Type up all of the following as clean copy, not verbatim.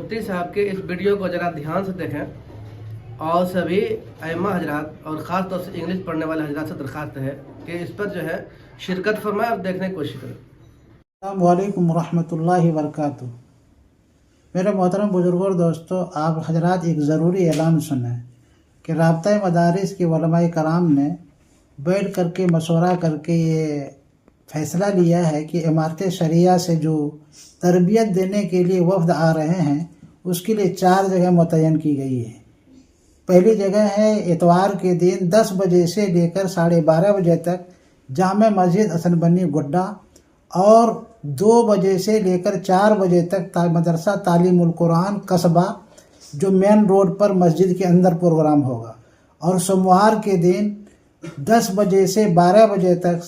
मुफ्ती साहब के इस वीडियो को ज़रा ध्यान से देखें और सभी अइम्मा हजरात और ख़ास तौर से इंग्लिश पढ़ने वाले हजरात से दरख्वास्त है कि इस पर जो है शिरकत फरमाएं और देखने की कोशिश करें। अस्सलामु अलैकुम रहमतुल्लाहि वबरकातुहू। मेरे मोहतरम बुजुर्गों और दोस्तों, आप हजरात एक ज़रूरी ऐलान सुने कि राब्ता मदारिस के उलमाए कराम ने बैठ करके मशवरा करके ये फ़ैसला लिया है कि इमारत शरिया से जो तरबियत देने के लिए वफ़द आ रहे हैं उसके लिए 4 जगह मुतय्यन की गई है। पहली जगह है इतवार के दिन 10 बजे से लेकर 12:30 बजे तक जामे मस्जिद हसन बनी गुड्डा, और 2 बजे से लेकर 4 बजे तक मदरसा तालीमुल कुरान कस्बा जो मेन रोड पर मस्जिद के अंदर प्रोग्राम होगा। और सोमवार के दिन 10 बजे से 12 बजे तक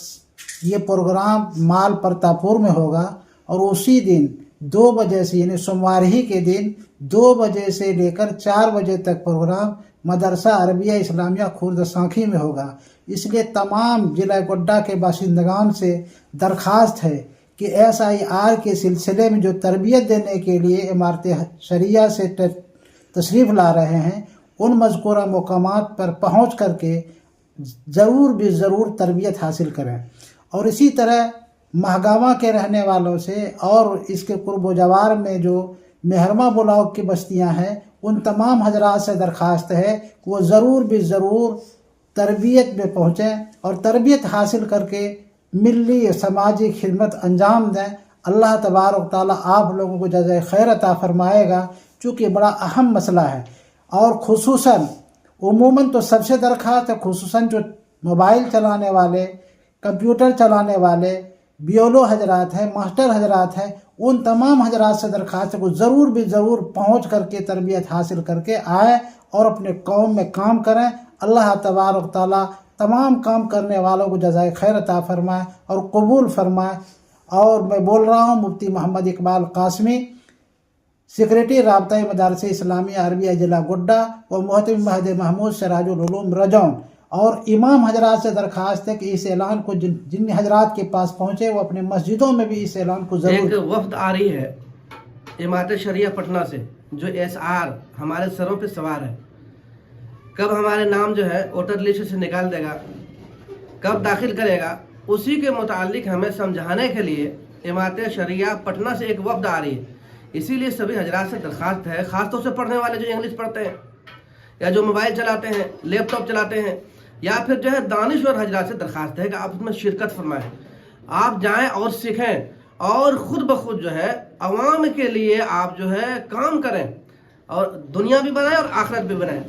ये प्रोग्राम माल प्रतापुर में होगा, और उसी दिन 2 बजे से यानी सोमवार ही के दिन 2 बजे से लेकर 4 बजे तक प्रोग्राम मदरसा अरबिया इस्लामिया खुर्द सांखी में होगा। इसलिए तमाम जिला गोड्डा के बाशिंदगान से दरख्वास्त है कि SIR के सिलसिले में जो तरबियत देने के लिए इमारत शरिया से तशरीफ़ ला रहे हैं उन मज़कूरा मकामात पर पहुँच करके ज़रूर भी ज़रूर तरबियत हासिल करें। और इसी तरह महगामा के रहने वालों से और इसके कुर्ब जवार में जो मेहरमा ब्लॉक की बस्तियां हैं उन तमाम हजरात से दरख्वास्त है कि वो ज़रूर भी ज़रूर तरबियत में पहुँचें और तरबियत हासिल करके मिली समाजी खिदमत अंजाम दें। अल्लाह तबारक ताला आप लोगों को जज़ाए खैर अता फरमाएगा, चूँकि बड़ा अहम मसला है। और खुसूसन उमूमन तो सबसे दरख्वास्त है, खुसूसन जो मोबाइल चलाने वाले, कंप्यूटर चलाने वाले बियोलो हजरात हैं, मास्टर हजरात हैं, उन तमाम हजरात से दरख्वास्त को ज़रूर भी ज़रूर पहुँच करके तरबियत हासिल करके आए और अपने कौम में काम करें। अल्लाह तबारक ताला तमाम काम करने वालों को जज़ाए खैर अता फरमाए और कबूल फरमाए। और मैं बोल रहा हूँ मुफ्ती मोहम्मद इकबाल कासमी, सेक्रेटरी राब्ता मदारिस इस्लामिया अरबिया जिला गोड्डा व मोहतमिम महद महमूद सिराजुल उलूम रजौन। और इमाम हजरात से दरख्वास्त है कि इस ऐलान को जिन हजरात के पास पहुँचे वो अपने मस्जिदों में भी इस ऐलान को ज़रूर। एक वफ्द आ रही है इमारत शरिया पटना से जो SR हमारे सरों पे सवार है। कब हमारे नाम जो है वोटर लिस्ट से निकाल देगा, कब दाखिल करेगा, उसी के मुतालिक हमें समझाने के लिए इमारत शरिया पटना से एक वफ्द आ रही है। इसीलिए सभी हजरात से दरख्वास्त है, ख़ासतौर से पढ़ने वाले जो इंग्लिश पढ़ते हैं या जो मोबाइल चलाते हैं, लैपटॉप चलाते हैं, या फिर जो है दानिश्वर हजरात से दरख्वास्त है कि आप उसमें शिरकत फरमाएं। आप जाएं और सीखें और ख़ुद ब खुद जो है अवाम के लिए आप जो है काम करें और दुनिया भी बनाएं और आखिरत भी बनाएं।